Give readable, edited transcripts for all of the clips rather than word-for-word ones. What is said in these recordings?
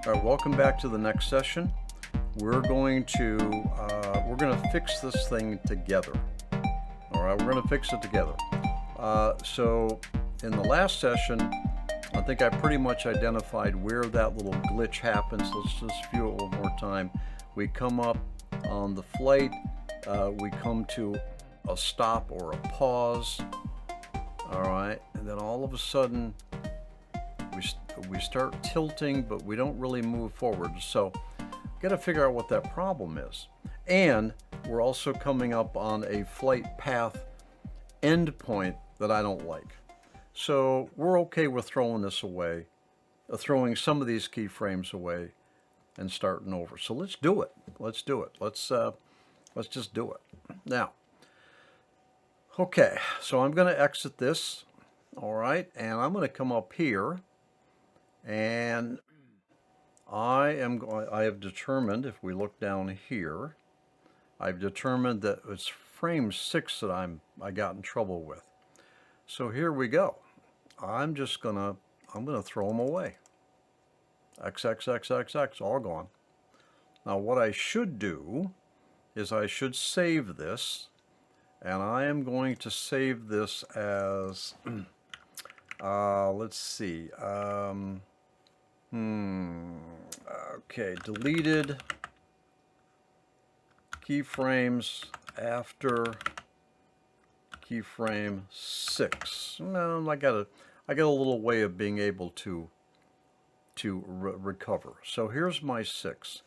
All right, welcome back to the next session. We're going to fix this thing together. All right, we're going to fix it together. So in the last session, I think I pretty much identified where that little glitch happens. Let's just view it one more time. We come up on the flight, we come to a stop or a pause. All right, and then all of a sudden we start tilting, but we don't really move forward. So got to figure out what that problem is. And we're also coming up on a flight path endpoint that I don't like. So we're okay with throwing this away, throwing some of these keyframes away and starting over. So let's do it. Let's do it. Let's just do it. Now, okay, so I'm going to exit this. All right, and I'm going to come up here, and I have determined, if we look down here, I've determined that it's frame 6 that I got in trouble with. So here we go. I'm gonna throw them away. X, X, X, X, X, all gone. Now what I should do is I should save this, and I am going to save this as let's see. Okay, deleted keyframes after keyframe 6. No, I got a little way of being able to recover. So here's my 6.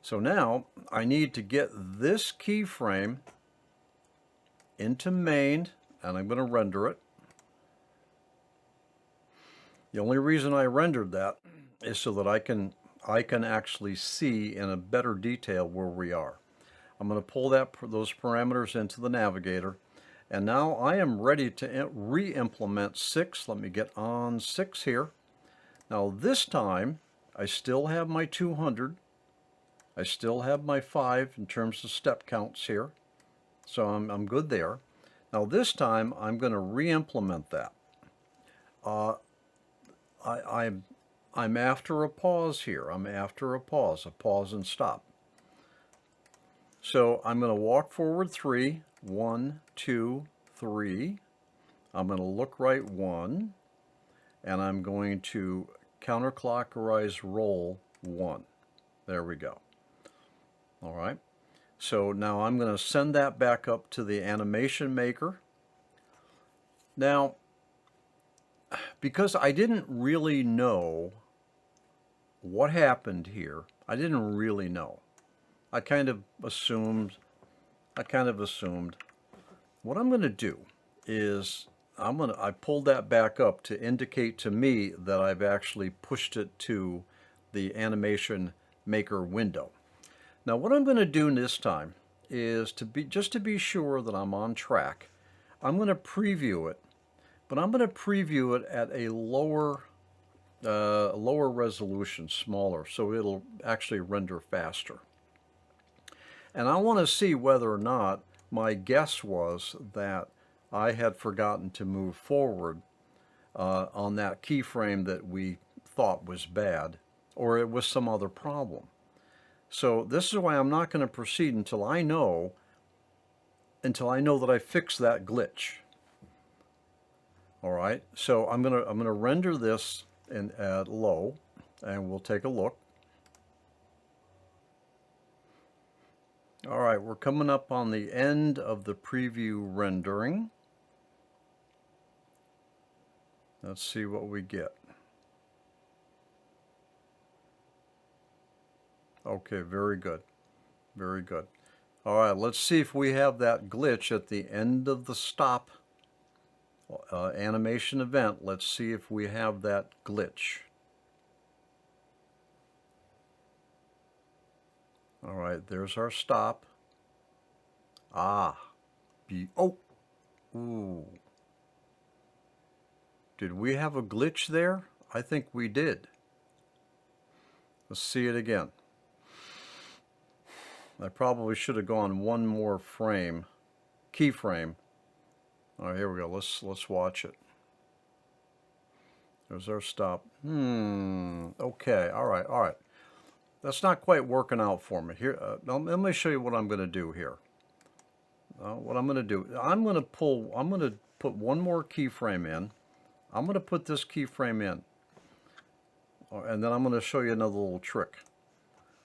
So now I need to get this keyframe into main, and I'm going to render it. The only reason I rendered that is so that I can actually see in a better detail where we are. I'm going to pull those parameters into the navigator, and now I am ready to re-implement 6. Let me get on 6 here. Now this time I still have my 200. I still have my 5 in terms of step counts here, so I'm good there. Now this time I'm going to re-implement that. I'm after a pause here. I'm after a pause and stop. So I'm going to walk forward 3, 1, 2, 3. I'm going to look right 1, and I'm going to counterclockwise roll 1. There we go. All right. So now I'm going to send that back up to the animation maker. Now, because I didn't really know what happened here, I didn't really know. I kind of assumed. What I'm going to do is I pulled that back up to indicate to me that I've actually pushed it to the animation maker window. Now what I'm going to do this time is just to be sure that I'm on track, I'm going to preview it, but I'm going to preview it at a lower resolution, smaller, so it'll actually render faster. And I want to see whether or not my guess was that I had forgotten to move forward on that keyframe that we thought was bad, or it was some other problem. So this is why I'm not going to proceed until I know that I fixed that glitch. All right, so I'm gonna render this at low, and we'll take a look. All right, we're coming up on the end of the preview rendering. Let's see what we get. Okay, very good. Very good. All right, let's see if we have that glitch at the end of the stop animation event. Let's see if we have that glitch. All right, there's our stop. Oh, ooh. Did we have a glitch there? I think we did. Let's see it again. I probably should have gone one more keyframe. All right, here we go. Let's watch it. There's our stop. Okay, all right. That's not quite working out for me. Here, let me show you what I'm going to do here. What I'm going to do, I'm going to put one more keyframe in. I'm going to put this keyframe in. And then I'm going to show you another little trick.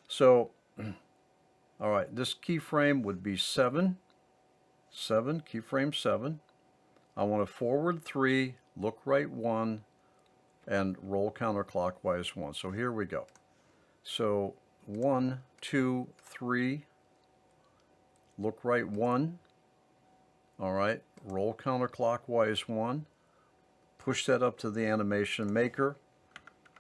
So, all right, this keyframe would be 7, keyframe 7. I want to forward 3, look right 1, and roll counterclockwise 1. So here we go. So 1, 2, 3, look right 1. All right, roll counterclockwise 1. Push that up to the animation maker.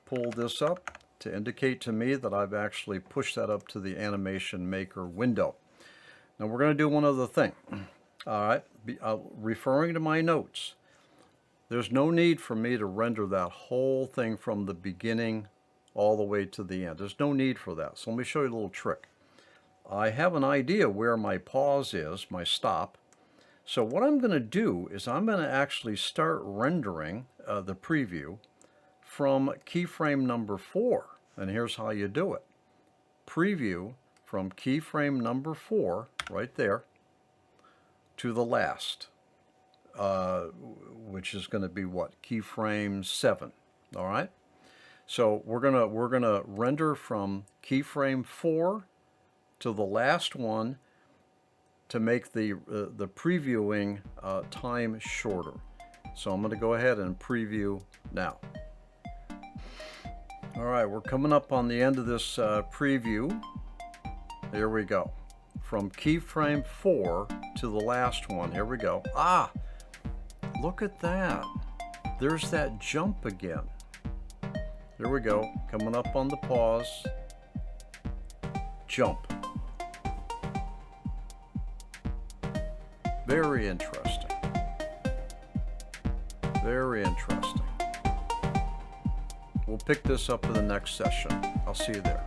Pull this up to indicate to me that I've actually pushed that up to the animation maker window. Now we're going to do one other thing. All right, referring to my notes, there's no need for me to render that whole thing from the beginning all the way to the end. There's no need for that. So let me show you a little trick. I have an idea where my pause is, my stop. So what I'm going to do is I'm going to actually start rendering the preview from keyframe number 4. And here's how you do it. Preview from keyframe number 4, right there, to the last, which is going to be what? Keyframe 7. All right. So we're gonna render from keyframe 4 to the last one to make the previewing time shorter. So I'm going to go ahead and preview now. All right, we're coming up on the end of this preview. Here we go. From keyframe 4 to the last one. Here we go. Ah, look at that. There's that jump again. There we go. Coming up on the pause. Jump. Very interesting. Very interesting. We'll pick this up in the next session. I'll see you there.